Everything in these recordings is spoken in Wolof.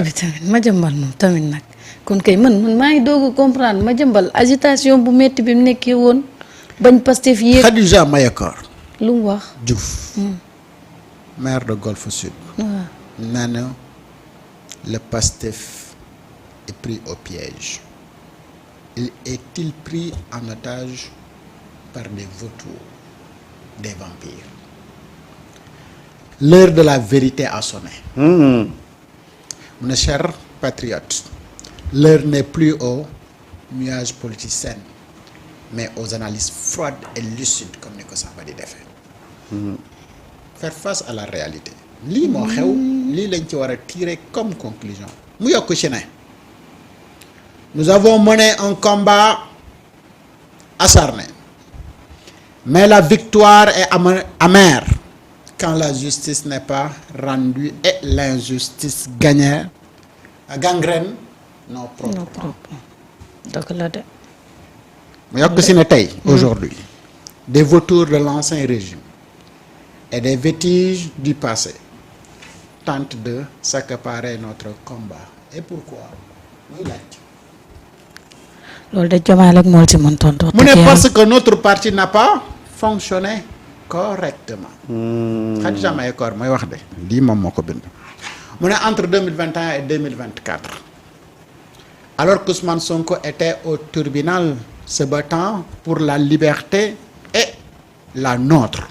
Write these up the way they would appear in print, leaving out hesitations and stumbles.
bi tamit Madiambal moom tamit nag kon kay man maa ngi doog a comprendre Madiambal agitation bu metti bi mu nekkee woon bañ Pastef yéeg. Khadija Mayakor. lu mu wax. Diouf. maire de Golfe Sud. waaw nee na le Pastef est pris au piège. Est-il pris en otage par des vautours, des vampires? L'heure de la vérité a sonné. Mes chers patriotes, l'heure n'est plus aux nuages politiciens, mais aux analyses froides et lucides comme ni ko Samba di defee. Faire face à la réalité. lii moo xew lii lañ ci war a tirer comme conclusion. mu yokk ci ne nous avons mené un combat acharné, mais la victoire est amère quand la justice n'est pas rendue et l'injustice gangrène nos propres. dëgg la de. mu yokk si ne tey aujourd'hui des vautours de l'ancien régime et des vestiges du passé tentent de s'accaparer notre combat. Et pourquoi? muy laaj. loolu de Diomaye rek moo ci mën tontu. mu ne parce que notre parti n'a pas fonctionné correctement. Khadija Mayakor mooy wax de lii moom moo ko bind. mu ne entre 2021 et 2024 alors qu'Ousmane Sonko était au tribunal se battant pour la liberté et la nôtre,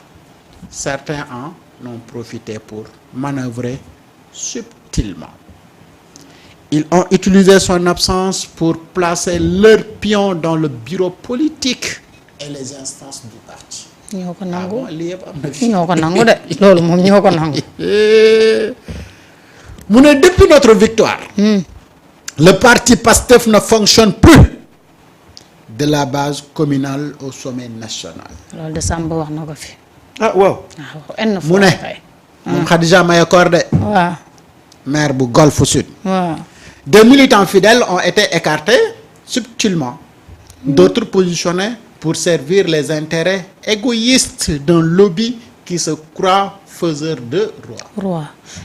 certains en ont profité pour manœuvrer subtilement. Ils ont utilisé son absence pour placer leurs pions dans le bureau politique et les instances du parti. ñoo ko nangu lii yëpp am na fi. ñoo ko nangu de loolu moom ñoo ko nangu. mu ne depuis notre victoire. le parti PASTEF ne fonctionne plus de la base communale au sommet national. loolu de Samba wax na ko fi. ah waaw. waaw mu ne moom Khadija Mayakor de. waaw. maire bu Golfe Sud. waaw. Des militants fidèles ont été écartés subtilement, d'autres positionnés pour servir les intérêts égoïstes d'un lobby qui se croit faiseur de roi.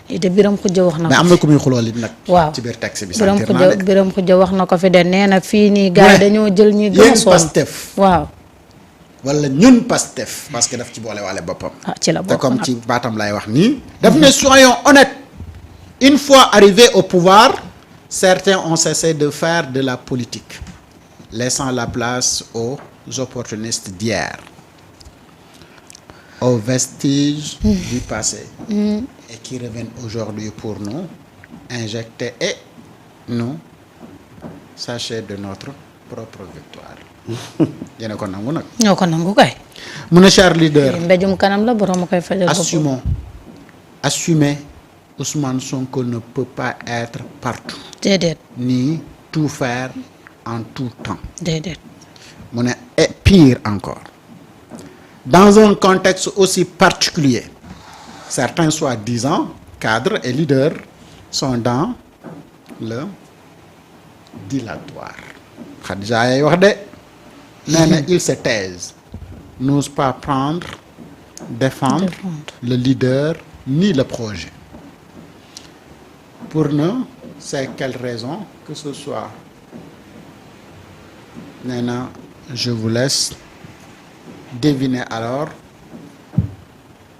lii de Biram Khoudia wax na ko. mais am na ku muy xulool it nag. waaw ci biir texte bi sentir naa de. Biram Khoudia wax na ko fi de nee na fii nii gars yi dañoo jël ñi gën a yéen sonn. Pastef. waaw. wala ñun Pastef parce que daf ci boole waale boppam. ci la te bokk comme nag. ci baatam lay wax nii. daf ne soyons honnêtes. Une fois arrivés au pouvoir, certains ont cessé de faire de la politique, laissant la place aux opportunistes d'hier, aux vestiges du passé, et qui reviennent aujourd'hui pour nous injecter et nous sacher de notre propre victoire. yéen ko nangu nag. ñoo ko nangu kay. mu ne cher leader. mbéjum kanam la borom a koy fajal boppam. Assumez. Ousmane Sonko ne peut pas être partout. déedéet. Ni tout faire en tout temps. déedéet. mu ne et pire encore. Dans un contexte aussi particulier, certains soi-disant cadres et leaders sont dans le dilatoire. Khadija yay wax de. nee na ils se taisent, n'osent pas prendre, défendre le leader ni le projet. Pour ne c'est quelle raison que ce soit. nee na je vous laisse deviner alors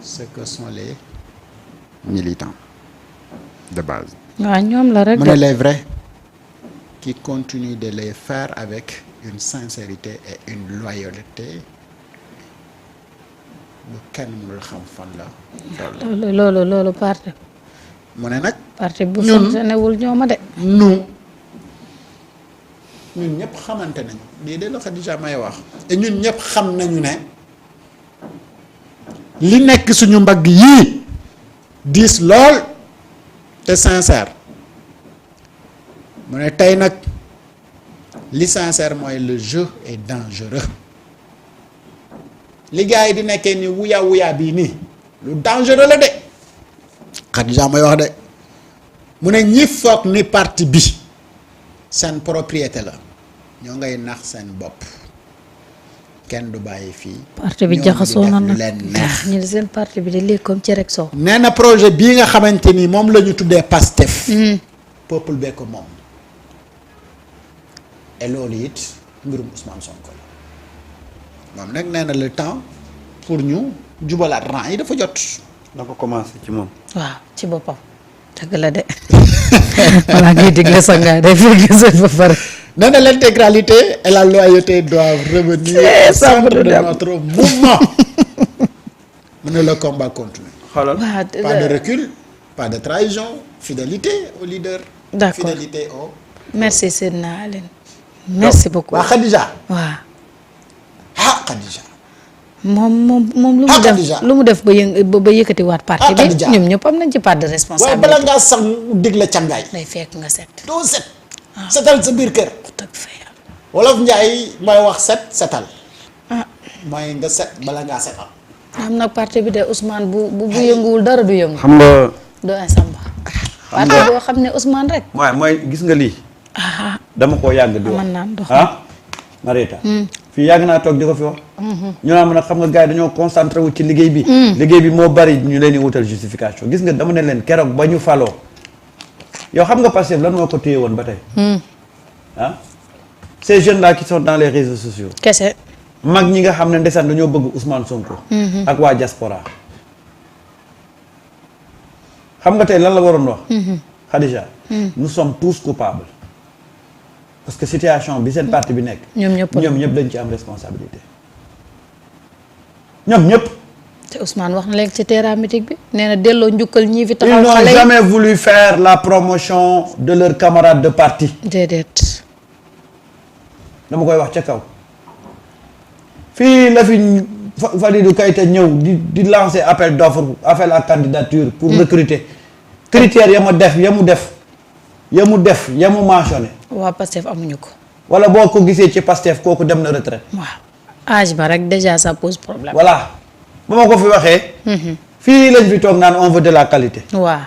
ce que sont les militants de base. waaw ñoom la rek mu ne les vrais qui continuent de les faire avec une sincérité et une loyauté lu kenn mënul xam fan la. loolu parti. mu ne nag. parti bu fonctionné wul ñooma de. ñun ñëpp xamante nañu lii de la Khadija may wax et ñun ñëpp xam nañu ne li nekk suñu mbagg yii diis lool te sincère mu ne tey nag li sincère mooy le jeu est dangereux li gars yi di nekkee ni wuyaa bii nii lu dangereux la de Khadija may wax de mu ne ñi foog ni parti bi seen propriété la ñoo ngay nax seen bopp kenn du bàyyi fii. parti bi jaxasoo na nag leen neex ñu seen parti bi de léegi comme ci rek soo. nee na projet bii nga xamante ni moom la ñu tuddee PASTEF. peuple bee ko moom et loolu it mbirum Ousmane Sonko la moom nag nee na le temps pour ñu jubalaat rang yi dafa jot. dafa commencé ci moom. waaw ci boppam dëgg la de voilà ngay digle sa ngaay day fekk seen ba pare. nee na l'intégralité et la loyauté doivent revenir au centre de notre mouvement. mu ne le combat continue. xoolal waaw Pas de recul, pas de trahison, fidélité au leader. D'accord. Fidélité au. merci Seydina Aline merci beaucoup. waa Khadija. waaw Khadija. moom lu mu def Khadija. lu mu def ba ba yëkkatiwaat parti bi Khadija. ñoom ñëpp am nañ ci part de waaye responsabilité. bala ngaa sax dig la cangaay. day fekk nga set. doo set. setal sa biir kër. dëgg fa yàlla. wolof Njaay mooy wax setal. ah mooy nga set bala ngaa setal. am nag parti bi de Ousmane bu yënguwul dara du yëngu. xam nga. doo insamba. parti boo xam ne Ousmane rek. waaye mooy gis nga lii. ah dama koo yàgg di wax mën naan dox. Marieta. fii yàgg naa toog di ko fi wax. ñu naan nag xam nga gars yi dañoo concentré wu ci liggéey bi. liggéey bi moo bari ñu leen di wutal justification gis nga dama ne leen keroog ba ñu faloo yow xam nga Pastef lan moo ko téye woon ba tey. Ces jeunes là qui sont dans les réseaux sociaux. kese. mag ñi nga xam ne ndeysaan dañoo bëgg Ousmane Sonko. ak waa diaspora. xam nga tey lan la waroon wax. Khadija. nous sommes tous coupables. parce que situation bi seen parti bi nekk. ñoom ñëpp dañ ci am responsabilité. ñoom ñëpp. te Ousmane wax na léegi ci terrain mythique bi nee na delloo njukkal ñii fi ils taxaw xale n'ont yi jamais voulu faire la promotion de leurs camarades de parti. déedéet. dama koy wax ca kaw. fii la fi Fadilou Keïta ñëw di lancer appel d'offre appel à candidature pour recruter. critères ya mu def ya mu mentionné. waa Pastef amuñu ko. wala boo ko gisee ci Pastef kooku dem na retraite. waaw âge ba rek déjà ça pose problème. voilà ba ma ko fi waxee. fii lañ fi toog naan on veut de la qualité. waaw.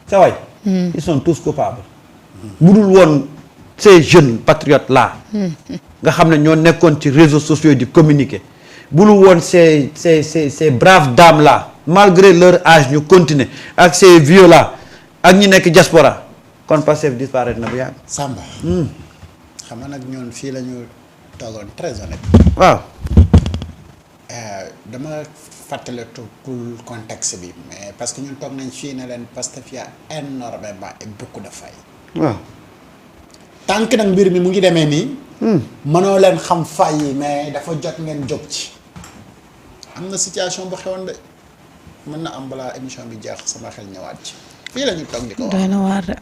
sa waay. ils sont tous coupables. bu dul woon ces jeunes patriotes là. nga xam ne ñoo nekkoon ci réseaux sociaux di communiquer. bu dul woon ces braves dames là malgré leur âge ñu continuer ak ces vieux là ak ñi nekk diaspora kon Pastef disparaître na bu yàgg. Samba. xam nga nag ñoon fii la ñu toogoon très honnête. waaw. dama fàttale tout contexte bi mais parce que ñun toog nañ fii ne leen Pastef y a énormément et beaucoup de failles. waaw. tant que nag mbir mi mu ngi demee nii. mënoo leen xam failles yi mais dafa jot ngeen jóg ci. am na situation bu xewoon de mën na am balaa émission bi jeex sama xel ñëwaat ci fii la ñu toog di ko wax doy na waar de.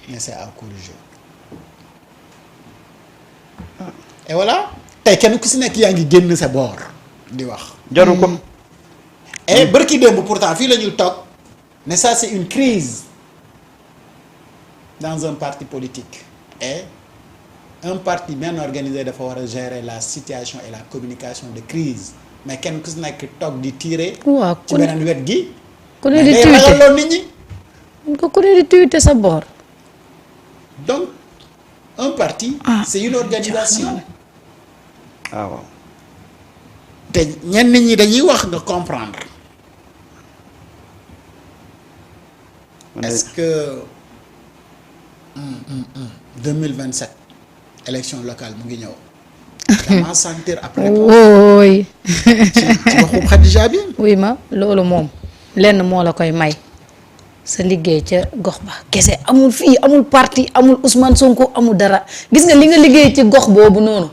mais c'est à corriger. et voilà tey kenn ku si nekk yaa ngi génn sa boor di wax. jaru ko. et bërki démb pourtant fii la ñuy toog ne ça c'est une crise dans un parti politique et un parti bien organisé dafa war a gérer la situation et la communication de crise mais kenn ku si nekk toog di tirer. waaw ci beneen wet gi. ku ne di mais day tuité ragaloon nit ñi. ku ne di tuité sa boor. donc un parti. c'est une organisation. ah waaw. te ñenn ñi dañuy wax nga comprendre. est-ce que 2027 élection locale mu ngi ñëw. dama sentir après. wooy. ci waxu Khadija bi. oui ma loolu moom lenn moo la koy may sa liggéey ca gox ba kese amul fii amul parti amul Ousmane Sonko amul dara gis nga li nga liggéey ci gox boobu noonu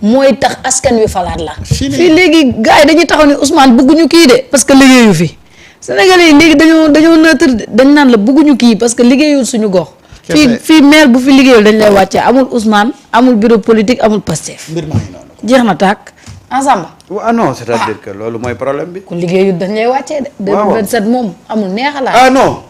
mooy tax askan wi falaat la. fii léegi gars yi dañuy taxaw ne Ousmane bëgguñu kii de parce que liggéeyu fi Sénégalais yi léegi dañoo neutre dañ naan la bëgguñu kii parce que liggéeyul suñu gox. fii maire bu fi liggéeyul dañ lay wàccee amul Ousmane amul bureau politique amul Pastef. mbir maa ngi noonu. jeex na tàkk ensemble. ah non c'est-à-dire que loolu mooy problème bi. ku liggéeyul dañ lay wàccee de. waaw 2027 moom amul neexalaat. ah non.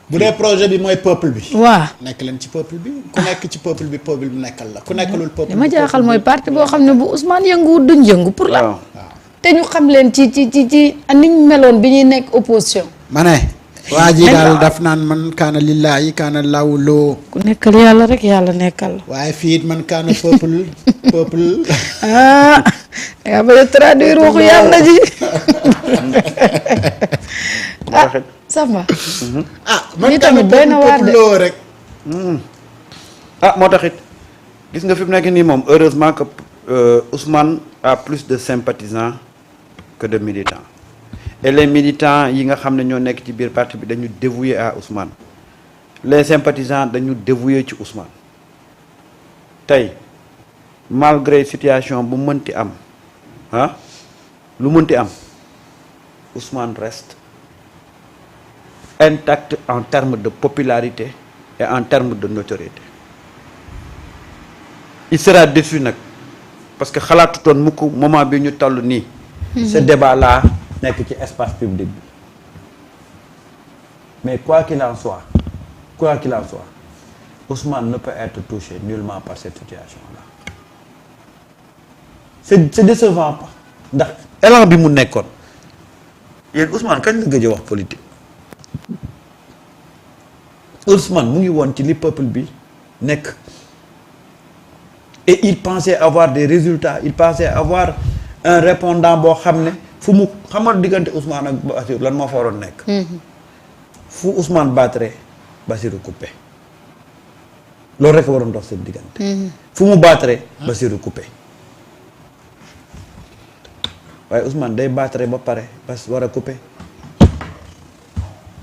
bu dee projet bi mooy peuple bi. waaw. nekk leen ci peuple bi ku nekk ci peuple bi nekkal la ku nekkalul peuple bi. li ma jaaxal mooy parti boo xam ne bu Ousmane yënguwul duñ yëngu pour la. waaw. te ñu xam leen ci niñ meloon bi ñuy nekk opposition. ma ne. waa ji daal daf naan man kaana lillaahi kaana lawloo. ku nekkal yàlla rek yàlla nekkal la. waaye fii it man kaana peuple. ah da nga bëgg a traduire waxu yàlla ji. taxit Samba. man Lii tamit doy na waar de. loo rek. moo taxit gis nga fi mu nekk nii moom heureusement que Ousmane a plus de sympathisants que de militants et les militants yi nga xam ne ñoo nekk ci biir parti bi dañu dévoué à Ousmane les sympathisants dañu dévoué ci Ousmane tey malgré situation bu mënti am lu mënti am Ousmane reste intact en termes de popularité et en termes de notoriété il sera déçu nag parce que xalaatutoon mukk moment bi ñu toll nii ce débat là nekk ci espace public bi mais quoi qu'il en soit Ousmane ne peut être touché nullement par cette situation là c'est décevant pas ndax élan bi mu nekkoon yéen Ousmane kañ la gëj a wax politique Ousmane mu ngi woon ci li peuple bi nekk et il pensait avoir des résultats il pensait avoir un répondant boo xam ne fu mu xamal diggante Ousmane ak Bassirou lan moo fa waroon nekk fu Ousmane battre Bassirou coupé loolu rek a waroon dox seen diggante fu mu battre Bassirou coupé waaye Ousmane day battre ba pare parce war a coupé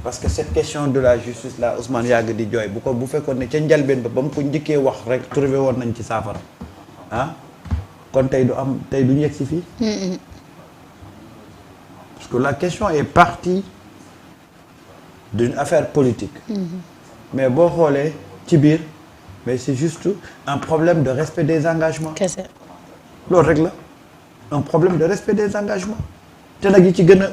parce que cette question de la justice là Ousmane yàgg di jooy bu fekkoon ne ca njalbeen ba mu ko njëkkee wax rek trouvé woon nañ ci saafara kon tey du ñu yegg si fii parce que la question est partie d'une affaire politique mais boo xoolee ci biir mais c'est juste un problème de respect des engagements kese. loolu rek la un problème de respect des engagements te nag yi ci gën a